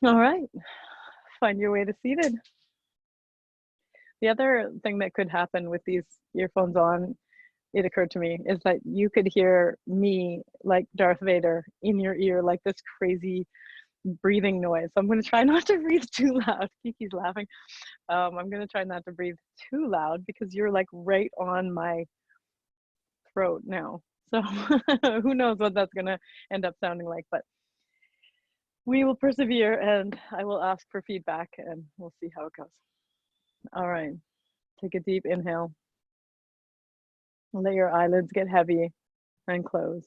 All right, find your way to seated. The other thing that could happen with these earphones on, it occurred to me, is that you could hear me like Darth Vader in your ear, like this crazy breathing noise. So I'm going to try not to breathe too loud. Kiki's laughing. I'm going to try not to breathe too loud because you're like right on my throat now. So who knows what that's going to end up sounding like, but we will persevere and I will ask for feedback and we'll see how it goes. All right, take a deep inhale. Let your eyelids get heavy and close.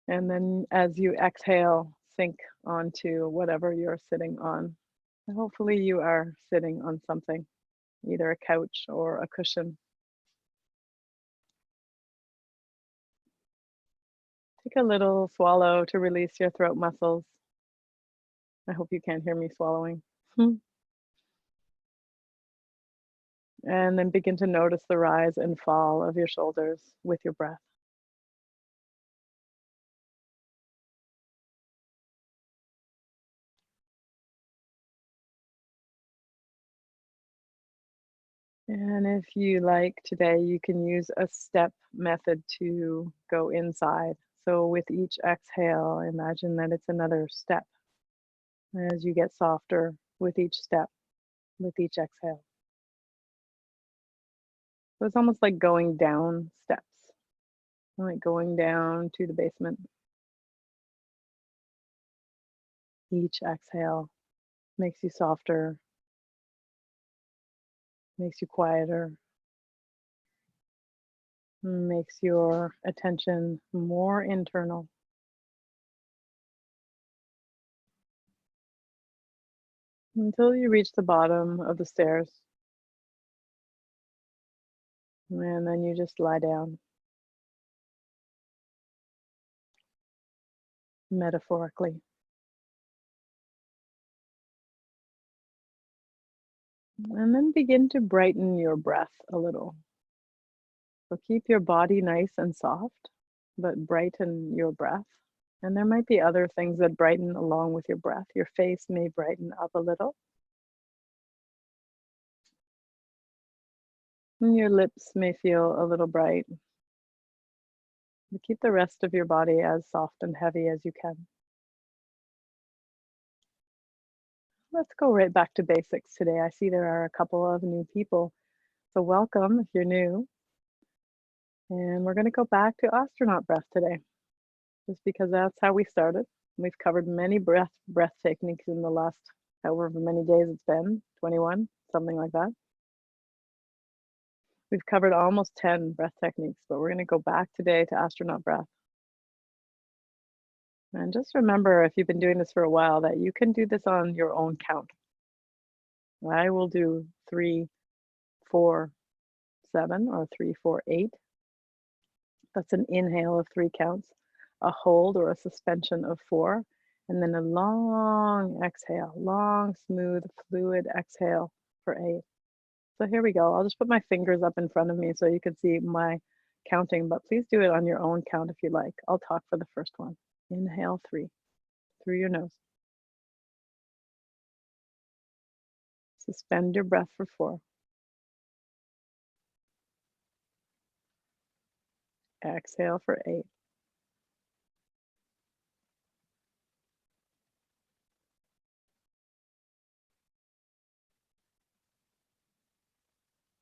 And then as you exhale, sink onto whatever you're sitting on. And hopefully you are sitting on something, either a couch or a cushion. Take a little swallow to release your throat muscles. I hope you can't hear me swallowing. And then begin to notice the rise and fall of your shoulders with your breath. And if you like today, you can use a step method to go inside. So with each exhale, imagine that it's another step as you get softer with each step, with each exhale. So it's almost like going down steps, like going down to the basement. Each exhale makes you softer, makes you quieter, makes your attention more internal. Until you reach the bottom of the stairs. And then you just lie down, metaphorically. And then begin to brighten your breath a little. So keep your body nice and soft, but brighten your breath. And there might be other things that brighten along with your breath. Your face may brighten up a little. And your lips may feel a little bright. But keep the rest of your body as soft and heavy as you can. Let's go right back to basics today. I see there are a couple of new people. So welcome if you're new. And we're going to go back to astronaut breath today, just because that's how we started. We've covered many breath techniques in the last however many days it's been, 21, something like that. We've covered almost 10 breath techniques, but we're going to go back today to astronaut breath. And just remember, if you've been doing this for a while, that you can do this on your own count. I will do 3, 4, 7, or 3, 4, 8. That's an inhale of 3 counts, a hold or a suspension of 4, and then a long exhale, long, smooth, fluid exhale for 8. So here we go. I'll just put my fingers up in front of me so you can see my counting, but please do it on your own count if you like. I'll talk for the first one. Inhale 3 through your nose. Suspend your breath for 4. Exhale for 8.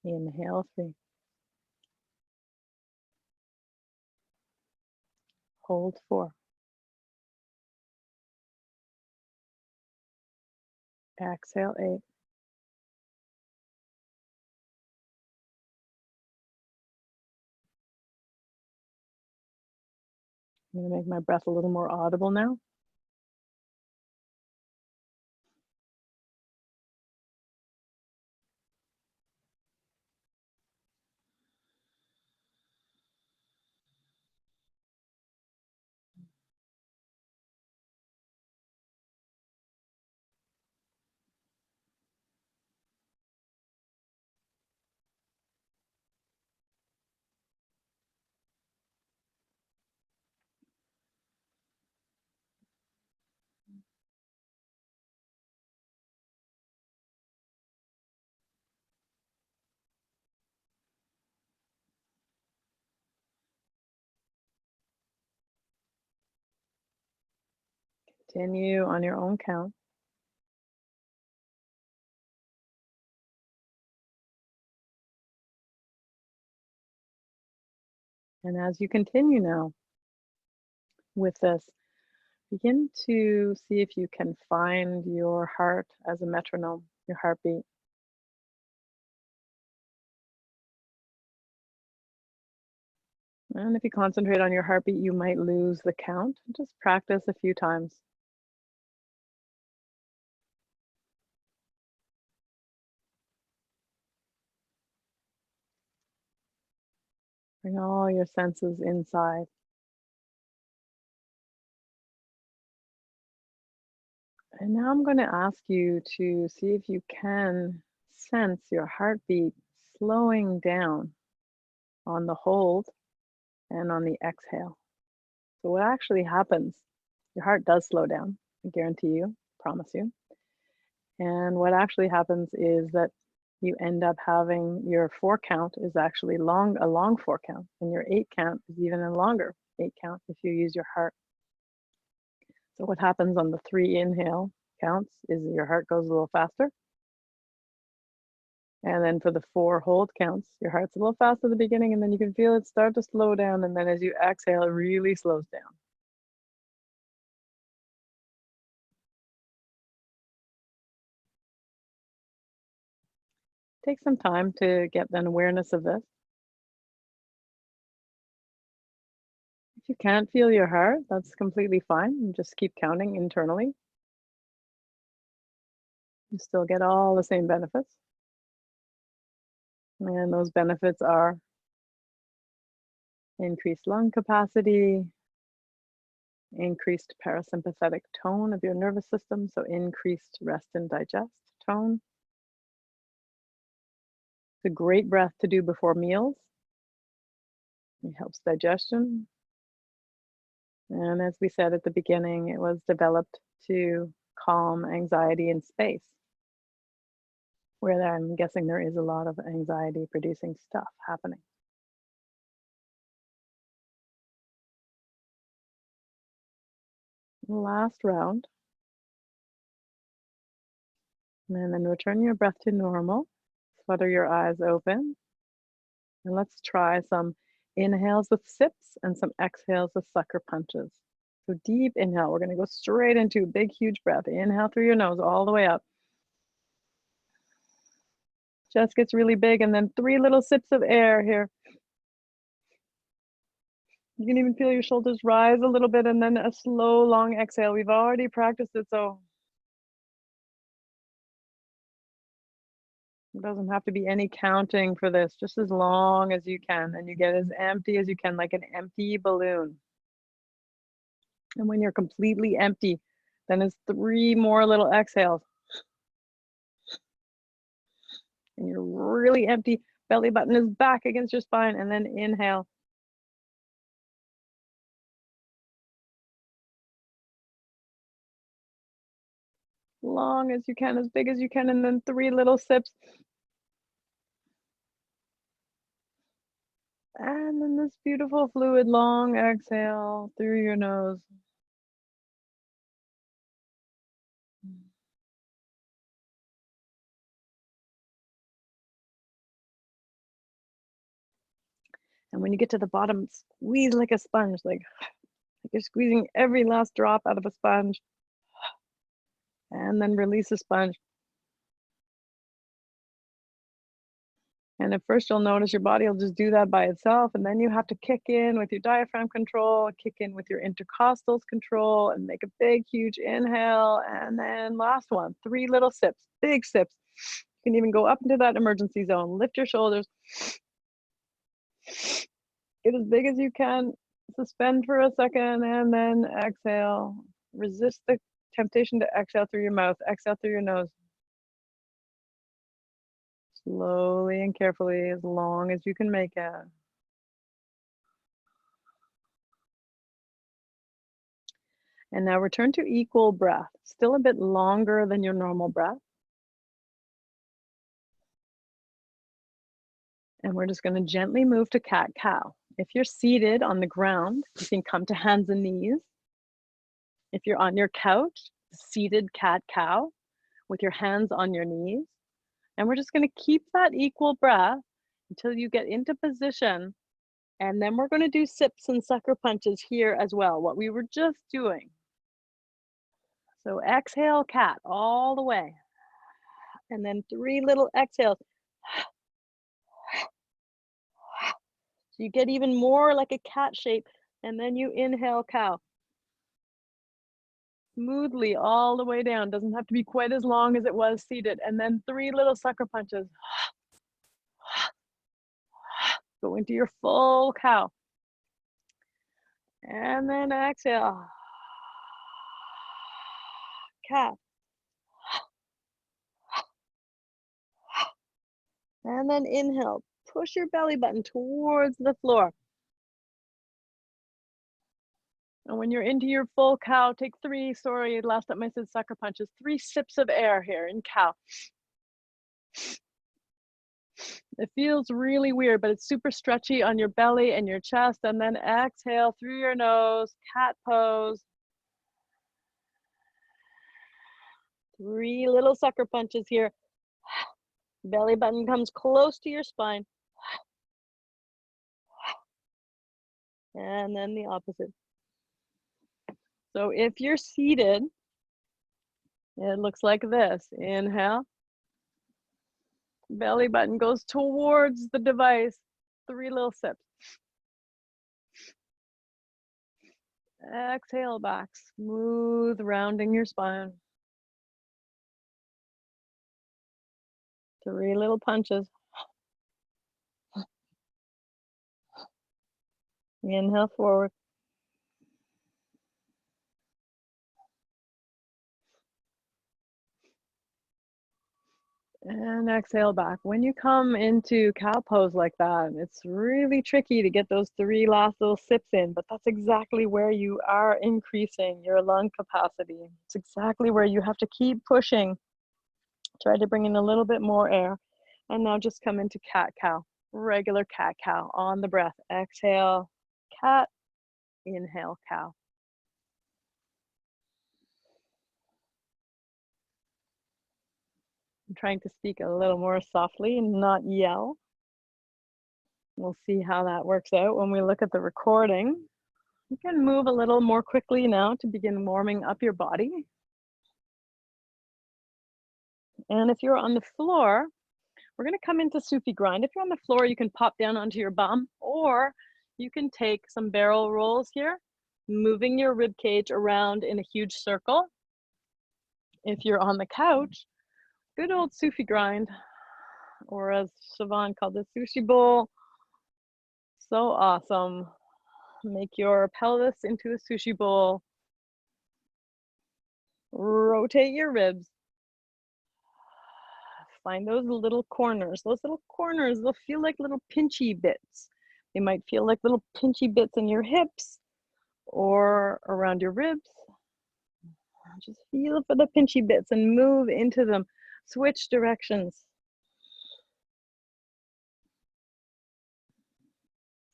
Inhale 3. Hold 4. Exhale 8. I'm going to make my breath a little more audible now. Continue on your own count. And as you continue now with this, begin to see if you can find your heart as a metronome, your heartbeat. And if you concentrate on your heartbeat, you might lose the count. Just practice a few times. Bring all your senses inside. And now I'm going to ask you to see if you can sense your heartbeat slowing down on the hold and on the exhale. So what actually happens, your heart does slow down, I guarantee you, promise you. And what actually happens is that you end up having your 4 count is actually a long 4 count, and your 8 count is even a longer 8 count if you use your heart. So what happens on the 3 inhale counts is your heart goes a little faster. And then for the 4 hold counts, your heart's a little fast at the beginning, and then you can feel it start to slow down. And then as you exhale, it really slows down. Take some time to get an awareness of this. If you can't feel your heart, that's completely fine. You just keep counting internally. You still get all the same benefits. And those benefits are increased lung capacity, increased parasympathetic tone of your nervous system, so increased rest and digest tone. It's a great breath to do before meals. It helps digestion. And as we said at the beginning, it was developed to calm anxiety in space, where I'm guessing there is a lot of anxiety producing stuff happening. Last round. And then return your breath to normal. Flutter your eyes open. And let's try some inhales with sips and some exhales with sucker punches. So deep inhale, we're going to go straight into a big, huge breath. Inhale through your nose all the way up. Chest gets really big, and then 3 little sips of air here. You can even feel your shoulders rise a little bit, and then a slow, long exhale. We've already practiced it, so it doesn't have to be any counting for this, just as long as you can, and you get as empty as you can, like an empty balloon. And when you're completely empty, then it's 3 more little exhales. And you're really empty, belly button is back against your spine, and then inhale. Long as you can, as big as you can, and then 3 little sips. And then this beautiful fluid long exhale through your nose. And when you get to the bottom, squeeze like a sponge, like you're squeezing every last drop out of a sponge. And then release the sponge. And at first you'll notice your body will just do that by itself, and then you have to kick in with your diaphragm control, kick in with your intercostals control, and make a big, huge inhale. And then last one, 3 little sips, big sips. You can even go up into that emergency zone, lift your shoulders, get as big as you can, suspend for a second, and then exhale. Resist the temptation to exhale through your mouth, exhale through your nose. Slowly and carefully, as long as you can make it. And now return to equal breath, still a bit longer than your normal breath. And we're just going to gently move to cat-cow. If you're seated on the ground, you can come to hands and knees. If you're on your couch, seated cat-cow with your hands on your knees. And we're just gonna keep that equal breath until you get into position. And then we're gonna do sips and sucker punches here as well, what we were just doing. So exhale, cat, all the way. And then 3 little exhales. So you get even more like a cat shape, and then you inhale, cow. Smoothly all the way down. Doesn't have to be quite as long as it was seated. And then 3 little sucker punches. Go into your full cow. And then exhale. Cat. And then inhale. Push your belly button towards the floor. And when you're into your full cow, take 3, sorry, last time I said sucker punches, 3 sips of air here in cow. It feels really weird, but it's super stretchy on your belly and your chest. And then exhale through your nose, cat pose. 3 little sucker punches here. Belly button comes close to your spine. And then the opposite. So if you're seated, it looks like this. Inhale. Belly button goes towards the device. 3 little sips. Exhale back, smooth rounding your spine. 3 little punches. Inhale forward. And exhale back. When you come into cow pose like that, it's really tricky to get those 3 last little sips in, but that's exactly where you are increasing your lung capacity. It's exactly where you have to keep pushing. Try to bring in a little bit more air. And now just come into cat-cow, regular cat-cow on the breath. Exhale, cat, inhale, cow. I'm trying to speak a little more softly and not yell. We'll see how that works out when we look at the recording. You can move a little more quickly now to begin warming up your body. And if you're on the floor, we're going to come into Sufi grind. If you're on the floor, you can pop down onto your bum, or you can take some barrel rolls here, moving your rib cage around in a huge circle. If you're on the couch, good old Sufi grind, or as Siobhan called it, sushi bowl. So awesome. Make your pelvis into a sushi bowl. Rotate your ribs. Find those little corners. Those little corners, they'll feel like little pinchy bits. They might feel like little pinchy bits in your hips or around your ribs. Just feel for the pinchy bits and move into them. Switch directions.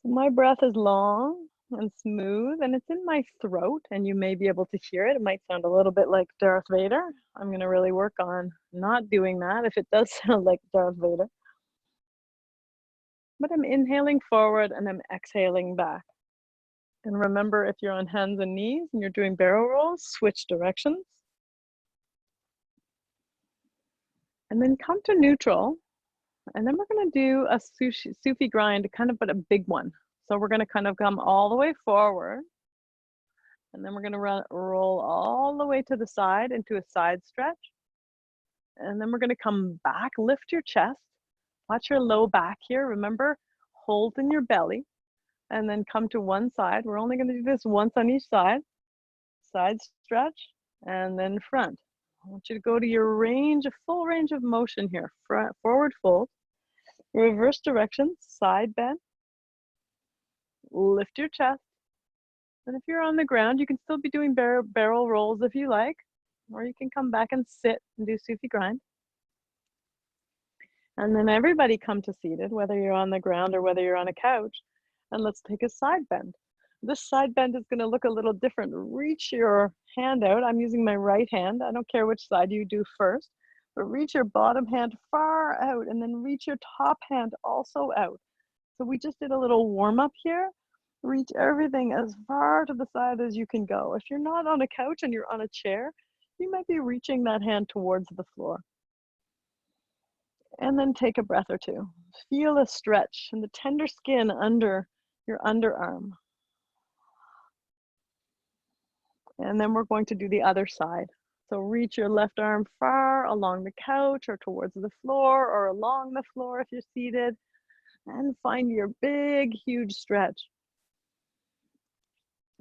My breath is long and smooth, and it's in my throat, and you may be able to hear it. It might sound a little bit like Darth Vader. I'm going to really work on not doing that if it does sound like Darth Vader. But I'm inhaling forward and I'm exhaling back. And remember, if you're on hands and knees and you're doing barrel rolls, switch directions. And then come to neutral. And then we're going to do a Sufi grind, kind of, but a big one. So we're going to kind of come all the way forward. And then we're going to roll all the way to the side into a side stretch. And then we're going to come back, lift your chest. Watch your low back here. Remember, hold in your belly. And then come to one side. We're only going to do this once on each side. Side stretch, and then front. I want you to go to your range, a full range of motion here. Front, forward fold, reverse direction, side bend, lift your chest. And if you're on the ground, you can still be doing barrel rolls if you like, or you can come back and sit and do Sufi grind. And then everybody come to seated, whether you're on the ground or whether you're on a couch, and let's take a side bend. This side bend is going to look a little different. Reach your hand out. I'm using my right hand. I don't care which side you do first, but reach your bottom hand far out and then reach your top hand also out. So we just did a little warm up here. Reach everything as far to the side as you can go. If you're not on a couch and you're on a chair, you might be reaching that hand towards the floor. And then take a breath or two. Feel a stretch in the tender skin under your underarm. And then we're going to do the other side. So reach your left arm far along the couch or towards the floor or along the floor if you're seated, and find your big, huge stretch.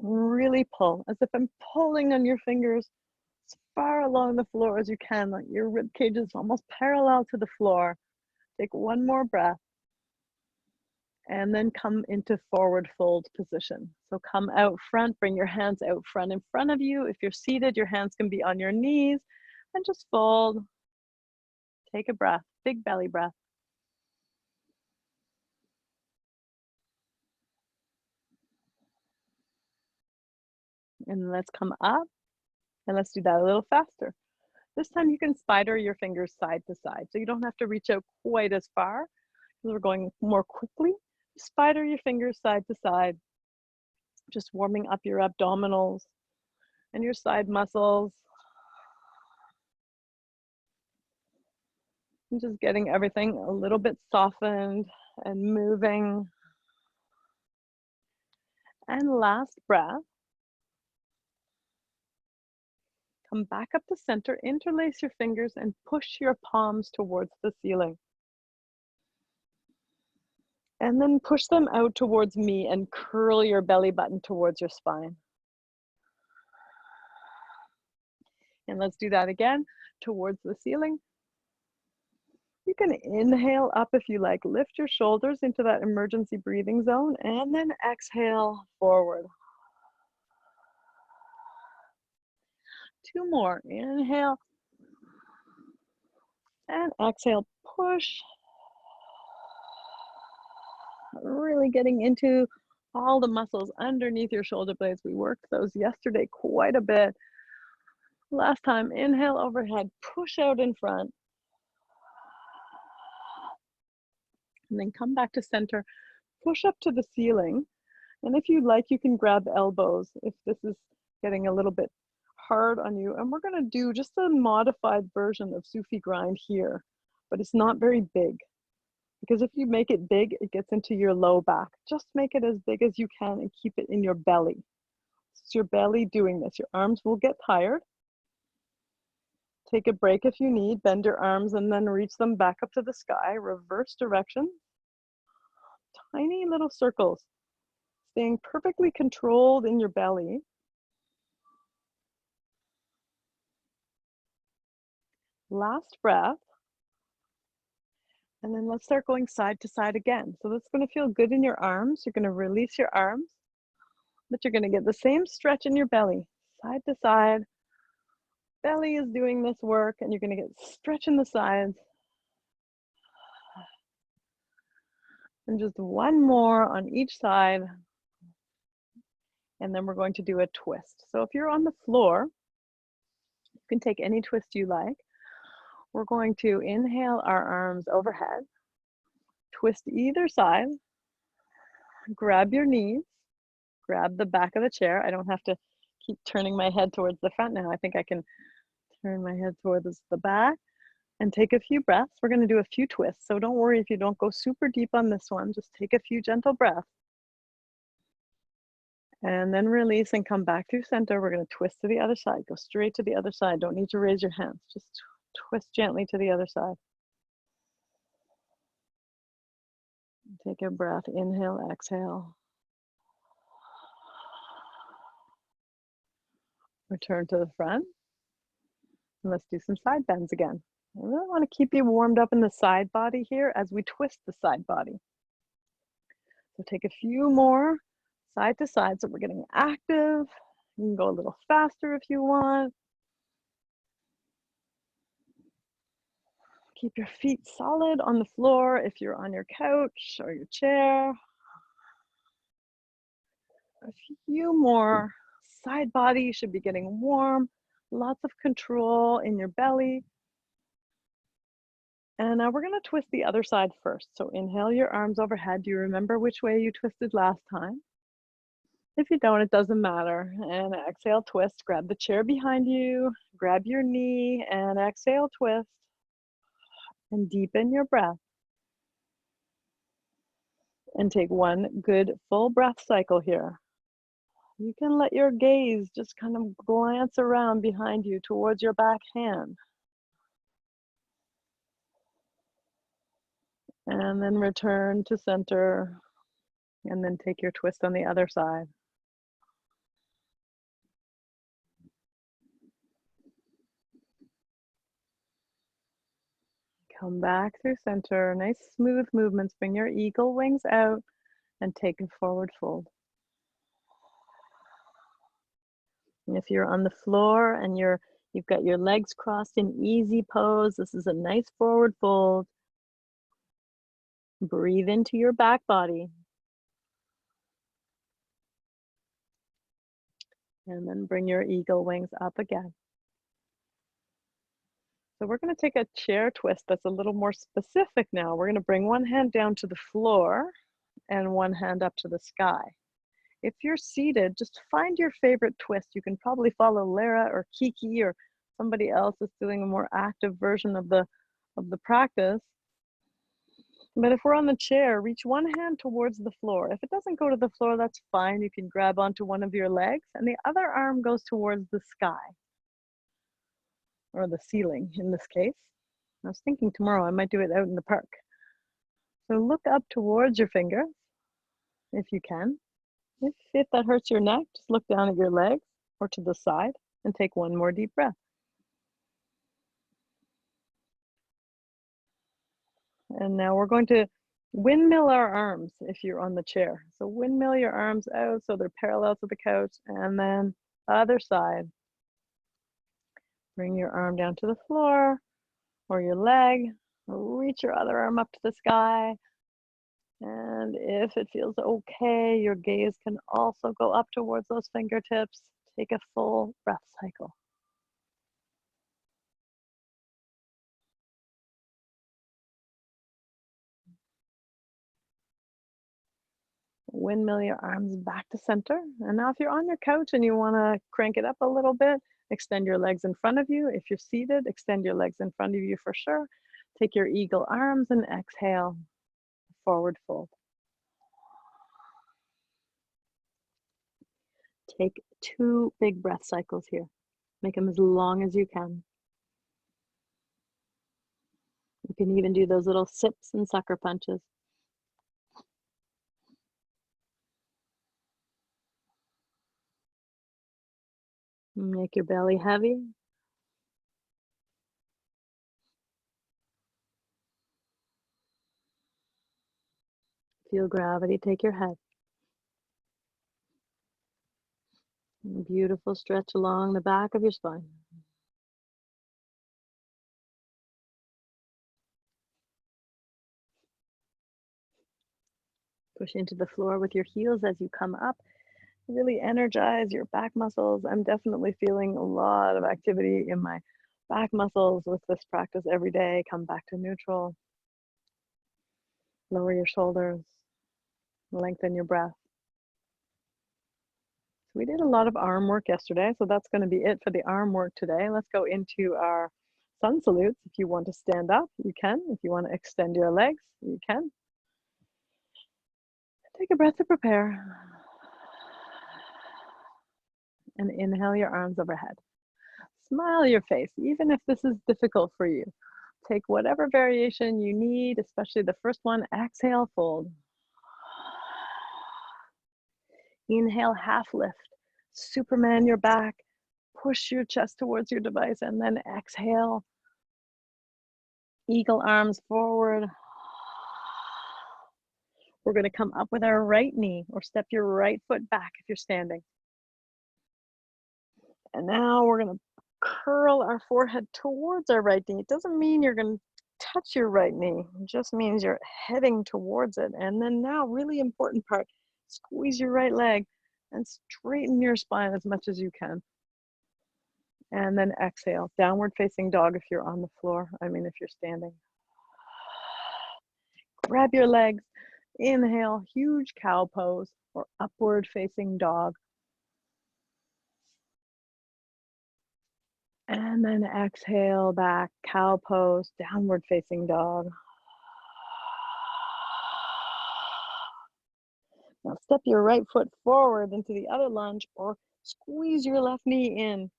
Really pull, as if I'm pulling on your fingers as far along the floor as you can, like your rib cage is almost parallel to the floor. Take one more breath. And then come into forward fold position. So come out front, bring your hands out front in front of you. If you're seated, your hands can be on your knees, and just fold. Take a breath, big belly breath. And let's come up, and let's do that a little faster. This time you can spider your fingers side to side, so you don't have to reach out quite as far, because we're going more quickly. Spider your fingers side to side, just warming up your abdominals and your side muscles. And just getting everything a little bit softened and moving. And last breath. Come back up to center, interlace your fingers and push your palms towards the ceiling. And then push them out towards me and curl your belly button towards your spine. And let's do that again, towards the ceiling. You can inhale up if you like. Lift your shoulders into that emergency breathing zone and then exhale forward. Two more. Inhale and exhale. Push. Really getting into all the muscles underneath your shoulder blades. We worked those yesterday quite a bit. Last time, inhale overhead, push out in front. And then come back to center, push up to the ceiling. And if you like, you can grab elbows if this is getting a little bit hard on you. And we're gonna do just a modified version of Sufi grind here, but it's not very big. Because if you make it big, it gets into your low back. Just make it as big as you can and keep it in your belly. It's your belly doing this. Your arms will get tired. Take a break if you need. Bend your arms and then reach them back up to the sky. Reverse direction. Tiny little circles. Staying perfectly controlled in your belly. Last breath. And then let's start going side to side again. So that's going to feel good in your arms. You're going to release your arms, but you're going to get the same stretch in your belly, side to side. Belly is doing this work, and you're going to get stretch in the sides. And just one more on each side. And then we're going to do a twist. So if you're on the floor, you can take any twist you like. We're going to inhale our arms overhead, twist either side, grab your knees, grab the back of the chair. I don't have to keep turning my head towards the front now. I think I can turn my head towards the back and take a few breaths. We're going to do a few twists. So don't worry if you don't go super deep on this one. Just take a few gentle breaths. And then release and come back to center. We're going to twist to the other side. Go straight to the other side. Don't need to raise your hands. Just twist gently to the other side. Take a breath. Inhale, exhale. Return to the front. And let's do some side bends again. I really want to keep you warmed up in the side body here as we twist the side body. So take a few more side to side. So we're getting active. You can go a little faster if you want. Keep your feet solid on the floor if you're on your couch or your chair. A few more. Side body should be getting warm. Lots of control in your belly. And now we're going to twist the other side first. So inhale your arms overhead. Do you remember which way you twisted last time? If you don't, it doesn't matter. And exhale, twist. Grab the chair behind you. Grab your knee and exhale, twist. And deepen your breath. And take one good full breath cycle here. You can let your gaze just kind of glance around behind you towards your back hand. And then return to center. And then take your twist on the other side. Come back through center. Nice smooth movements. Bring your eagle wings out and take a forward fold. And if you're on the floor and you've got your legs crossed in easy pose, this is a nice forward fold. Breathe into your back body. And then bring your eagle wings up again. So we're going to take a chair twist that's a little more specific now. We're going to bring one hand down to the floor and one hand up to the sky. If you're seated, just find your favorite twist. You can probably follow Lara or Kiki or somebody else that's doing a more active version of the practice. But if we're on the chair, reach one hand towards the floor. If it doesn't go to the floor, that's fine. You can grab onto one of your legs and the other arm goes towards the sky or the ceiling in this case. I was thinking tomorrow I might do it out in the park. So look up towards your fingers if you can. If that hurts your neck, just look down at your legs or to the side and take one more deep breath. And now we're going to windmill our arms if you're on the chair. So windmill your arms out so they're parallel to the couch, and then other side. Bring your arm down to the floor or your leg. Reach your other arm up to the sky. And if it feels okay, your gaze can also go up towards those fingertips. Take a full breath cycle. Windmill your arms back to center. And now if you're on your couch and you want to crank it up a little bit, extend your legs in front of you. If you're seated, extend your legs in front of you for sure. Take your eagle arms and exhale, forward fold. Take 2 big breath cycles here. Make them as long as you can. You can even do those little sips and sucker punches. Make your belly heavy. Feel gravity take your head. Beautiful stretch along the back of your spine. Push into the floor with your heels as you come up. Really energize your back muscles. I'm definitely feeling a lot of activity in my back muscles with this practice every day. Come back to neutral. Lower your shoulders. Lengthen your breath. So we did a lot of arm work yesterday, so that's going to be it for the arm work today. Let's go into our sun salutes. If you want to stand up, you can. If you want to extend your legs, you can. Take a breath to prepare. And inhale your arms overhead. Smile your face, even if this is difficult for you. Take whatever variation you need, especially the first one. Exhale, fold. Inhale, half lift. Superman your back. Push your chest towards your device, and then exhale. Eagle arms forward. We're going to come up with our right knee, or step your right foot back if you're standing. And now we're going to curl our forehead towards our right knee. It doesn't mean you're going to touch your right knee. It just means you're heading towards it. And then now, really important part, squeeze your right leg. And straighten your spine as much as you can. And then exhale, downward facing dog if you're on the floor. I mean, if you're standing. Grab your legs, inhale, huge cow pose or upward facing dog. And then exhale back, cow pose, downward facing dog. Now step your right foot forward into the other lunge or squeeze your left knee in.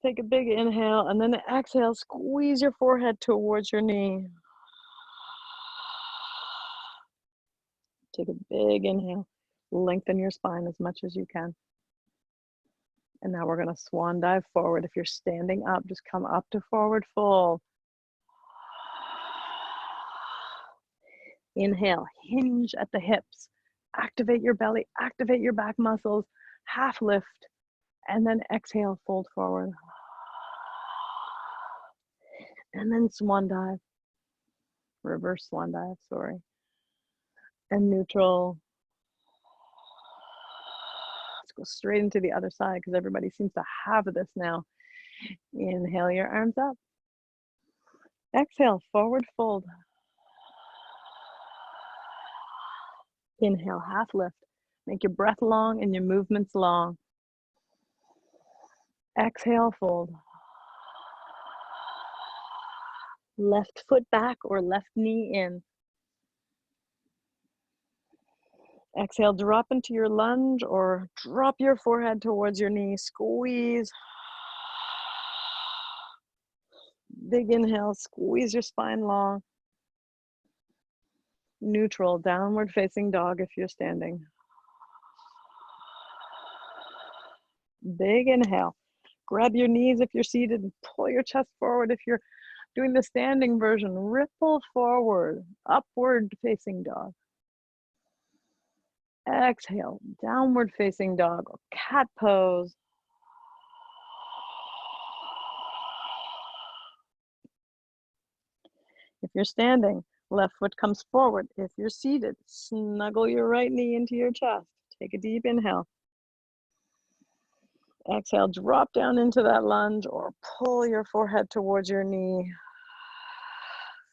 Take a big inhale and then exhale, squeeze your forehead towards your knee. Take a big inhale, lengthen your spine as much as you can. And now we're going to swan dive forward. If you're standing up, just come up to forward fold. Inhale, hinge at the hips. Activate your belly, activate your back muscles, half lift, and then exhale, fold forward. And then swan dive, reverse swan dive, sorry. And neutral. Let's go straight into the other side because everybody seems to have this now. Inhale your arms up. Exhale, forward fold. Inhale, half lift. Make your breath long and your movements long. Exhale, fold. Left foot back or left knee in. Exhale, drop into your lunge or drop your forehead towards your knee. Squeeze. Big inhale, squeeze your spine long. Neutral, downward facing dog if you're standing. Big inhale. Grab your knees if you're seated and pull your chest forward. If you're doing the standing version, ripple forward, upward facing dog. Exhale, downward facing dog, or cat pose. If you're standing, left foot comes forward. If you're seated, snuggle your right knee into your chest. Take a deep inhale. Exhale, drop down into that lunge or pull your forehead towards your knee.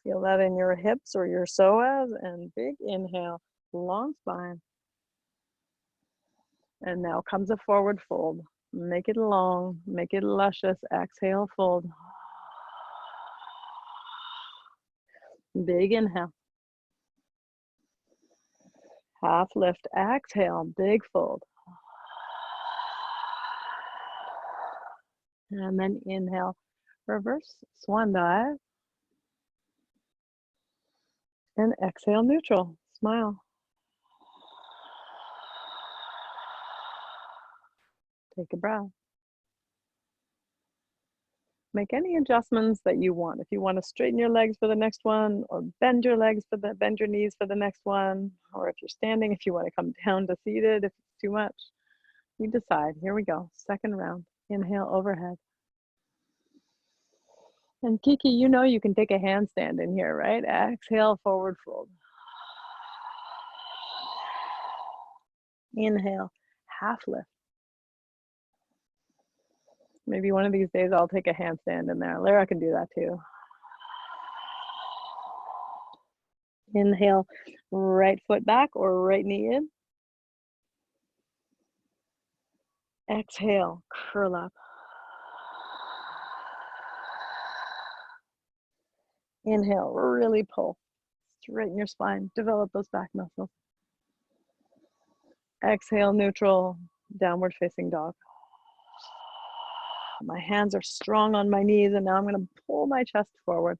Feel that in your hips or your psoas, and big inhale, long spine. And now comes a forward fold. Make it long, make it luscious. Exhale, fold. Big inhale. Half lift, exhale, big fold. And then inhale, reverse swan dive. And exhale, neutral, smile. Take a breath. Make any adjustments that you want. If you want to straighten your legs for the next one, or bend your knees for the next one, or if you're standing, if you want to come down to seated, if it's too much, you decide. Here we go, second round. Inhale, overhead. And Kiki, you know you can take a handstand in here, right? Exhale, forward fold. Inhale, half lift. Maybe one of these days I'll take a handstand in there. Lara can do that too. Inhale, right foot back or right knee in. Exhale, curl up. Inhale, really pull. Straighten your spine, develop those back muscles. Exhale, neutral, downward facing dog. My hands are strong on my knees, and now I'm going to pull my chest forward.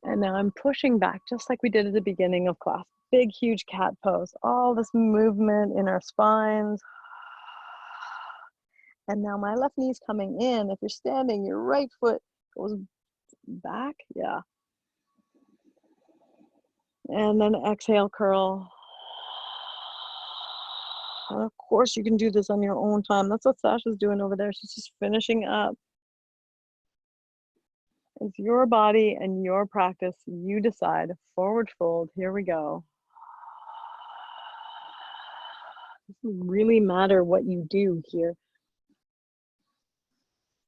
And now I'm pushing back, just like we did at the beginning of class. Big, huge cat pose. All this movement in our spines. And now my left knee's coming in. If you're standing, your right foot goes back. Yeah. And then exhale, curl. And of course, you can do this on your own time. That's what Sasha's doing over there. She's just finishing up. It's your body and your practice. You decide. Forward fold. Here we go. Doesn't really matter what you do here.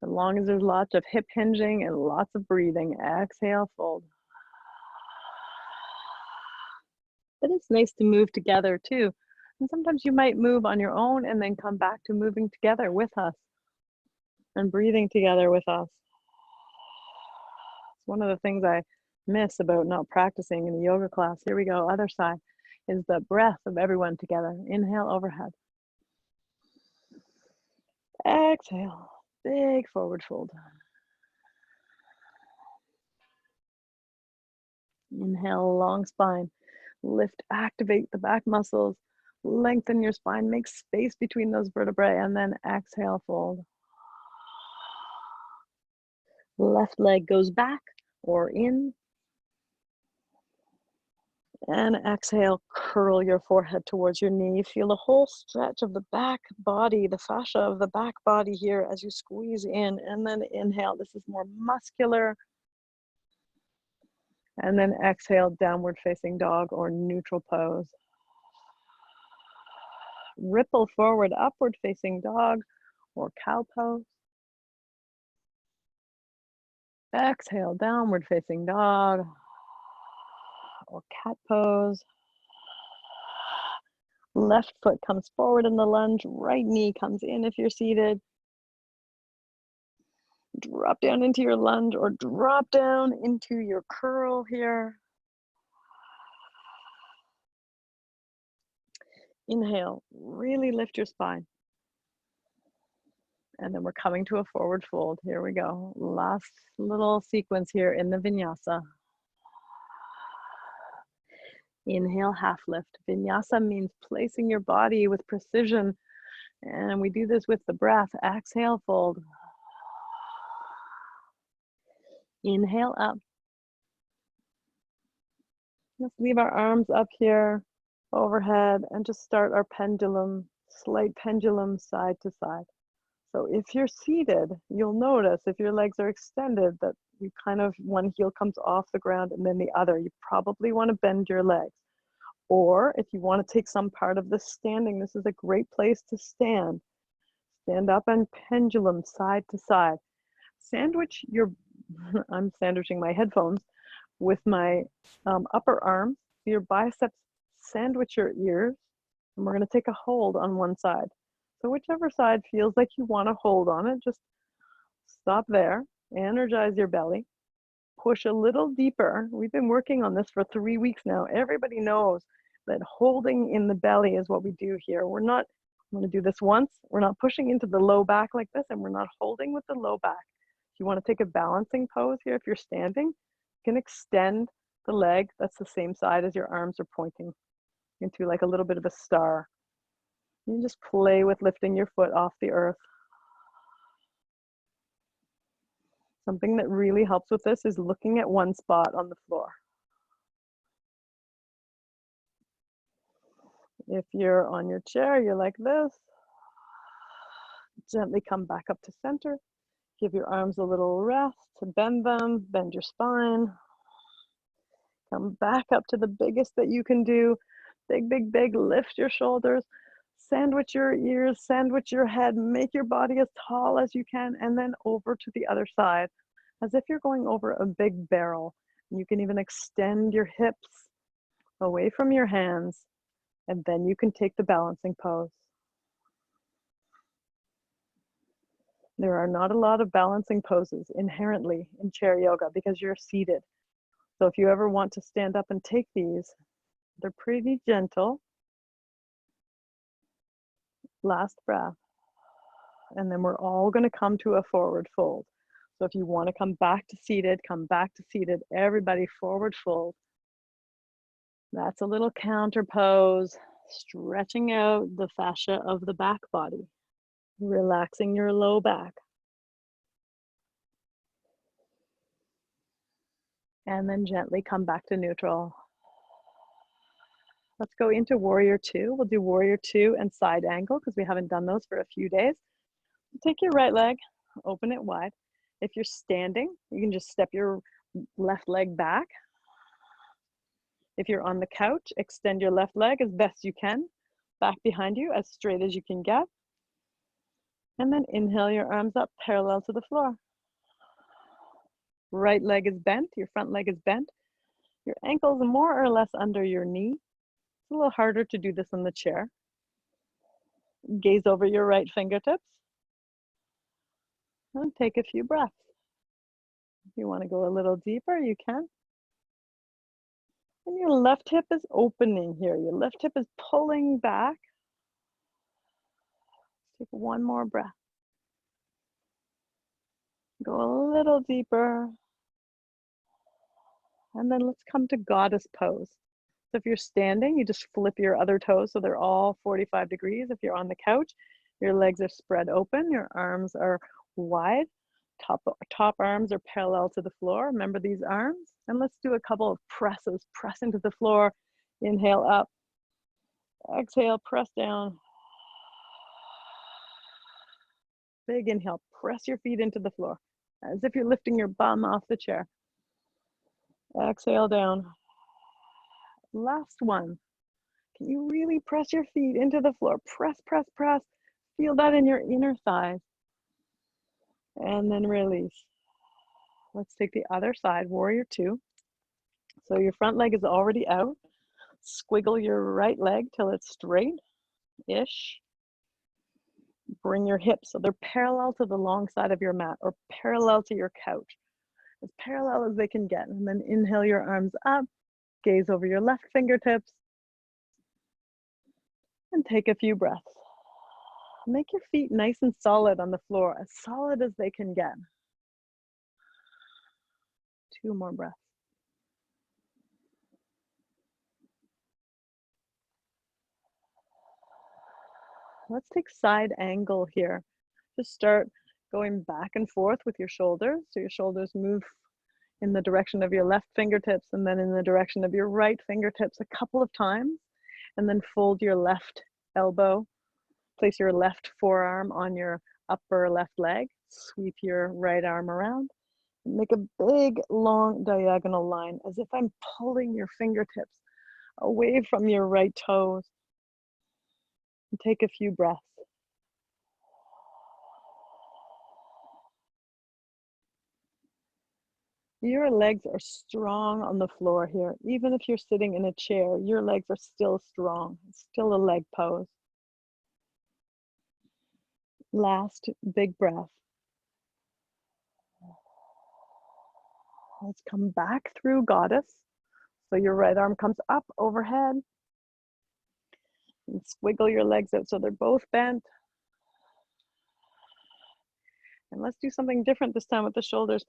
As long as there's lots of hip hinging and lots of breathing. Exhale, fold. But it's nice to move together too. And sometimes you might move on your own and then come back to moving together with us and breathing together with us. It's one of the things I miss about not practicing in the yoga class. Here we go, other side, is the breath of everyone together. Inhale, overhead. Exhale, big forward fold. Inhale, long spine. Lift, activate the back muscles. Lengthen your spine, make space between those vertebrae, and then exhale, fold. Left leg goes back or in. And exhale, curl your forehead towards your knee. Feel the whole stretch of the back body, the fascia of the back body here as you squeeze in. And then inhale, this is more muscular. And then exhale, downward facing dog or neutral pose. Ripple forward, upward facing dog or cow pose. Exhale, downward facing dog or cat pose. Left foot comes forward in the lunge, right knee comes in if you're seated. Drop down into your lunge or drop down into your curl here. Inhale, really lift your spine. And then we're coming to a forward fold. Here we go. Last little sequence here in the vinyasa. Inhale, half lift. Vinyasa means placing your body with precision. And we do this with the breath. Exhale, fold. Inhale up. Let's leave our arms up here overhead and just start our pendulum, slight pendulum side to side. So if you're seated, you'll notice if your legs are extended that you kind of, one heel comes off the ground and then the other. You probably want to bend your legs. Or if you want to take some part of the standing, this is a great place to stand. Stand up and pendulum side to side. Sandwich your, I'm sandwiching my headphones with my upper arm. Your biceps sandwich your ears. And we're going to take a hold on one side. So whichever side feels like you want to hold on it, just stop there, energize your belly, push a little deeper. We've been working on this for 3 weeks now. Everybody knows that holding in the belly is what we do here. We're not, I'm going to do this once. We're not pushing into the low back like this, and we're not holding with the low back. If you want to take a balancing pose here, if you're standing, you can extend the leg that's the same side as your arms are pointing into, like a little bit of a star. You just play with lifting your foot off the earth. Something that really helps with this is looking at one spot on the floor. If you're on your chair, you're like this. Gently come back up to center. Give your arms a little rest, bend them, bend your spine. Come back up to the biggest that you can do. Big, big, big, lift your shoulders. Sandwich your ears, sandwich your head, make your body as tall as you can, and then over to the other side, as if you're going over a big barrel. You can even extend your hips away from your hands, and then you can take the balancing pose. There are not a lot of balancing poses inherently in chair yoga because you're seated. So if you ever want to stand up and take these, they're pretty gentle. Last breath. And then we're all going to come to a forward fold. So if you want to come back to seated, come back to seated. Everybody forward fold. That's a little counter pose, stretching out the fascia of the back body, relaxing your low back. And then gently come back to neutral. Let's go into warrior two. We'll do warrior two and side angle because we haven't done those for a few days. Take your right leg, open it wide. If you're standing, you can just step your left leg back. If you're on the couch, extend your left leg as best you can. back behind you as straight as you can get. And then inhale your arms up parallel to the floor. Right leg is bent, your front leg is bent. Your ankles are more or less under your knee. It's a little harder to do this in the chair. Gaze over your right fingertips. And take a few breaths. If you want to go a little deeper, you can. And your left hip is opening here. Your left hip is pulling back. Take one more breath. Go a little deeper. And then let's come to goddess pose. So if you're standing, you just flip your other toes so they're all 45 degrees. If you're on the couch, your legs are spread open, your arms are wide, top arms are parallel to the floor. Remember these arms? And let's do a couple of presses. Press into the floor, inhale up, exhale, press down. Big inhale, press your feet into the floor as if you're lifting your bum off the chair. Exhale down. Last one. Can you really press your feet into the floor? Press, press, press. Feel that in your inner thighs. And then release. Let's take the other side, warrior two. So your front leg is already out. Squiggle your right leg till it's straight-ish. Bring your hips so they're parallel to the long side of your mat or parallel to your couch. As parallel as they can get. And then inhale your arms up. Gaze over your left fingertips. And take a few breaths. Make your feet nice and solid on the floor, as solid as they can get. 2 more breaths. Let's take side angle here. Just start going back and forth with your shoulders. So your shoulders move in the direction of your left fingertips and then in the direction of your right fingertips a couple of times. And then fold your left elbow. Place your left forearm on your upper left leg. Sweep your right arm around. Make a big, long diagonal line as if I'm pulling your fingertips away from your right toes. And take a few breaths. Your legs are strong on the floor here. Even if you're sitting in a chair, your legs are still strong. It's still a leg pose. Last big breath. Let's come back through goddess. So your right arm comes up overhead. And squiggle your legs out so they're both bent. And let's do something different this time with the shoulders.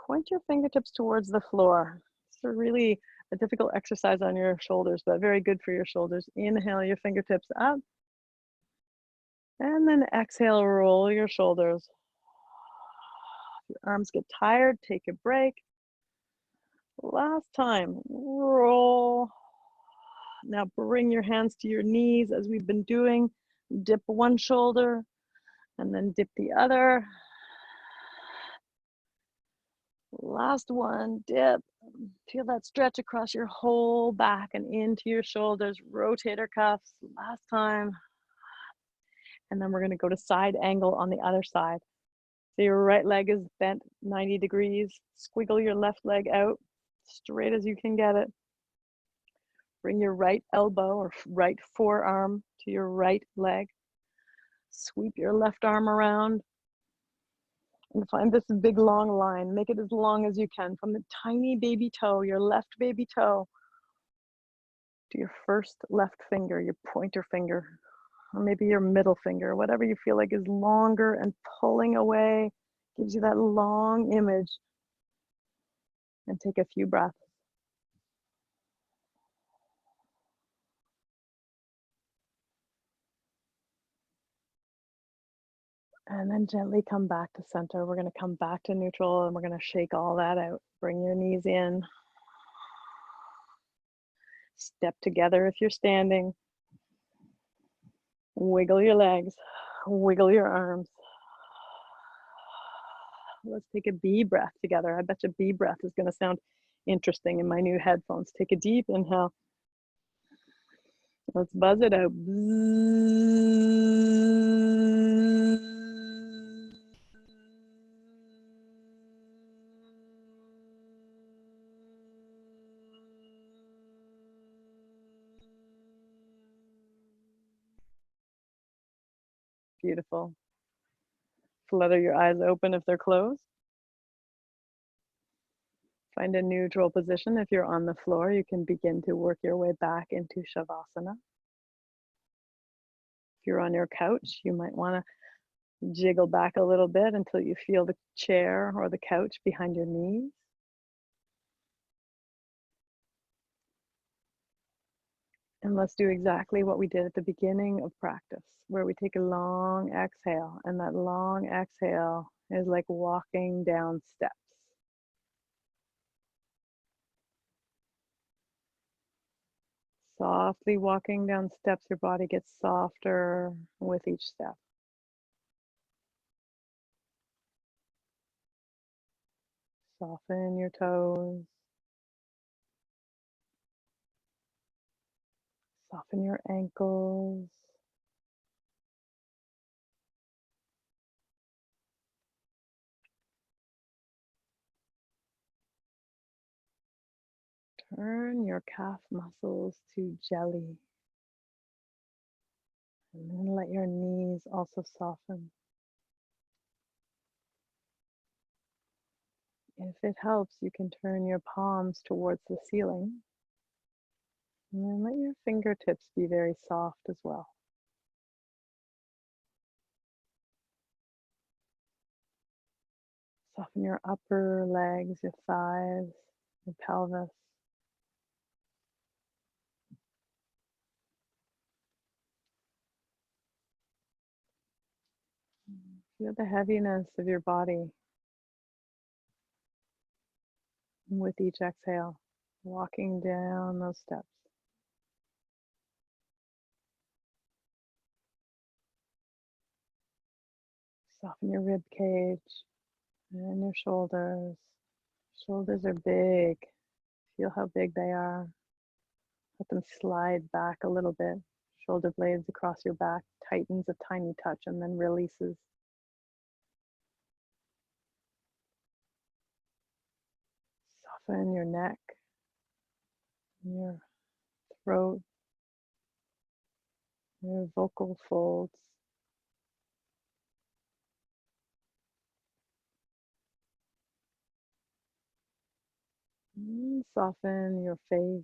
Point your fingertips towards the floor. It's a really difficult exercise on your shoulders, but very good for your shoulders. Inhale your fingertips up. And then exhale, roll your shoulders. If your arms get tired, take a break. Last time, roll. Now bring your hands to your knees as we've been doing. Dip one shoulder and then dip the other. Last one, dip. Feel that stretch across your whole back and into your shoulders. Rotator cuffs, last time. And then we're gonna go to side angle on the other side. So your right leg is bent 90 degrees. Squiggle your left leg out, straight as you can get it. Bring your right elbow or right forearm to your right leg. Sweep your left arm around. And find this big long line. Make it as long as you can from the tiny baby toe, your left baby toe, to your first left finger, your pointer finger, or maybe your middle finger, whatever you feel like is longer and pulling away, gives you that long image. And take a few breaths. And then gently come back to center. We're gonna come back to neutral and we're gonna shake all that out. Bring your knees in. Step together if you're standing. Wiggle your legs, wiggle your arms. Let's take a bee breath together. I bet you bee breath is gonna sound interesting in my new headphones. Take a deep inhale. Let's buzz it out. Beautiful. Flutter your eyes open if they're closed. Find a neutral position. If you're on the floor, you can begin to work your way back into Shavasana. If you're on your couch, you might want to jiggle back a little bit until you feel the chair or the couch behind your knees. And let's do exactly what we did at the beginning of practice, where we take a long exhale, and that long exhale is like walking down steps. Softly walking down steps, your body gets softer with each step. Soften your toes. Soften your ankles. Turn your calf muscles to jelly. And then let your knees also soften. If it helps, you can turn your palms towards the ceiling. And then let your fingertips be very soft as well. Soften your upper legs, your thighs, your pelvis. Feel the heaviness of your body with each exhale, walking down those steps. Soften your rib cage and your shoulders. Shoulders are big. Feel how big they are. Let them slide back a little bit. Shoulder blades across your back tightens a tiny touch and then releases. Soften your neck, your throat, your vocal folds. Soften your face,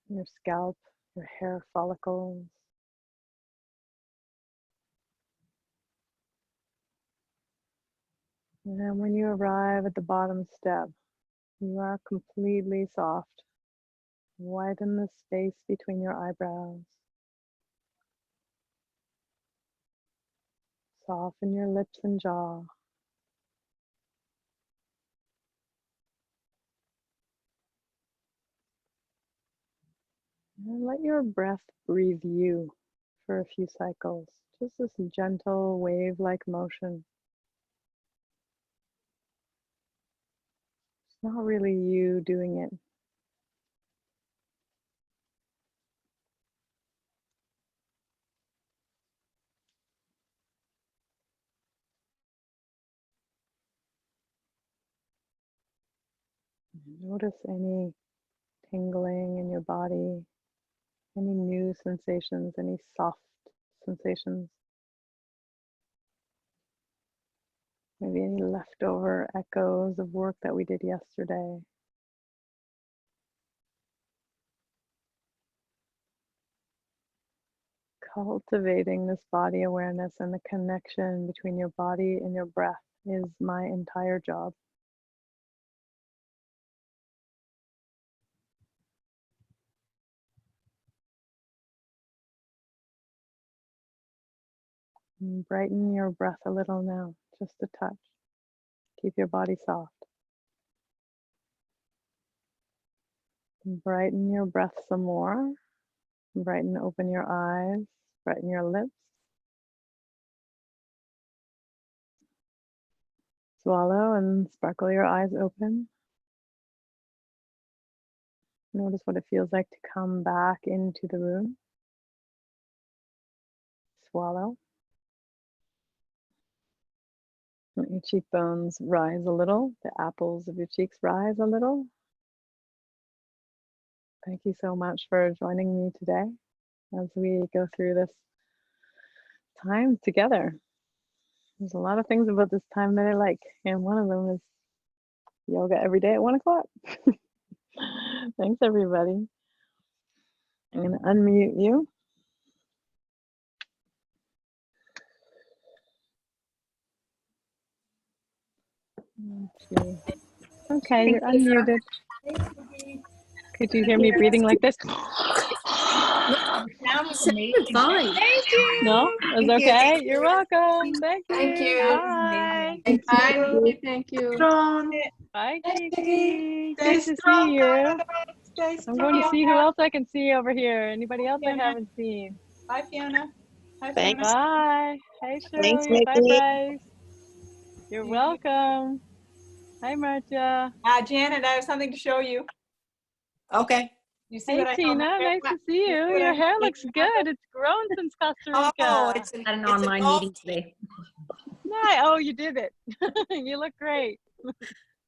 your scalp, your hair follicles. And when you arrive at the bottom step, you are completely soft. Widen the space between your eyebrows. Soften your lips and jaw. And let your breath breathe you for a few cycles. Just this gentle wave-like motion. It's not really you doing it. Notice any tingling in your body, any new sensations, any soft sensations. Maybe any leftover echoes of work that we did yesterday. Cultivating this body awareness and the connection between your body and your breath is my entire job. And brighten your breath a little now, just a touch. Keep your body soft. And brighten your breath some more. Brighten, open your eyes, brighten your lips. Swallow and sparkle your eyes open. Notice what it feels like to come back into the room. swallow. Let your cheekbones rise a little. The apples of your cheeks rise a little. Thank you so much for joining me today as we go through this time together. There's a lot of things about this time that I like, and one of them is yoga every day at 1 o'clock. Thanks, everybody. I'm going to unmute you. Let's see. Okay, you're unmuted. Could you hear me breathing like this? That was amazing. Fine. Thank you. No, it's okay. You're welcome. Thank you. Thank you. Bye. Thank you. Bye, Hey, Kiki. Stay Good to strong, see you. Stay I'm going to strong. see who else I can see over here. Anybody else I Fiona. haven't seen? Bye, Fiona. Bye, Thanks. Fiona. Bye. Hey, Thanks, Shirley. Bye, Mickey. Bryce. You're welcome. Hi, Marcia. Janet, I have something to show you. Okay. You see Hey, what I have Tina. my hair- Nice to see you. see what I Your have hair my looks hair- good. It's grown since Costa Rica. Oh, it's Had an online meeting today. Nice. Oh, you did it. You look great.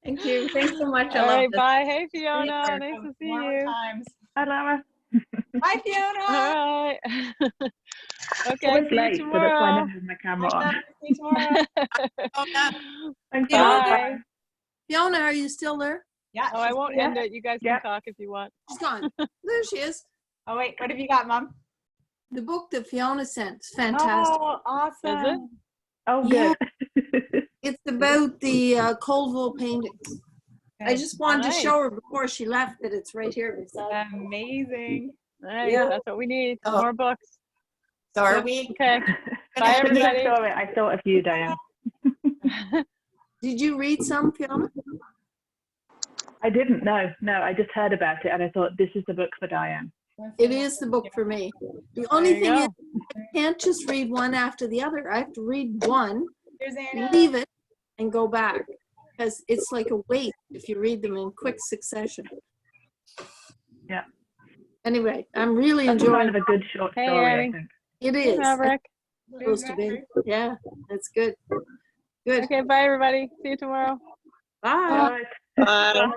Thank you. Thanks so much. I All love right. this. Bye. Hey, Fiona. Warmer Nice to see warmer you. times. Hi, Lara. Bye, Fiona. All right. Okay. I was See you late, so that's why I tomorrow. never had my camera Bye, on. Fiona. See you tomorrow. Thanks, You know, Lara. Bye. Fiona, are you still there? Yeah. Oh, I she's- won't end it. You guys can Yeah. talk if you want. She's gone. There she is. Oh, wait. What have you got, Mom? The book that Fiona sent is fantastic. Oh, awesome. Oh, Yeah. good. It's about the Colville paintings. I just wanted Nice. to show her before she left that it's right here beside me. Amazing. Nice. Yeah. That's what we need. Oh. More books. So are we? Okay. Bye, As soon as I everybody. saw it, I thought of you, Diane. Did you read some, Fiona? I didn't know. No, I just heard about it and I thought this is the book for Diane. It is the book for me. The only There you thing is, go. I can't just read one after the other. I have to read one, Here's Anna. leave it, and go back. Because it's like a weight if you read them in quick succession. Yeah. Anyway, I'm really That's enjoying kind of a good short Hey, story, Annie. I think. it. Hey, Is Maverick. supposed to be. Yeah, that's good. Good. Okay. Bye, everybody. See you tomorrow. Bye. All right. Bye. Bye.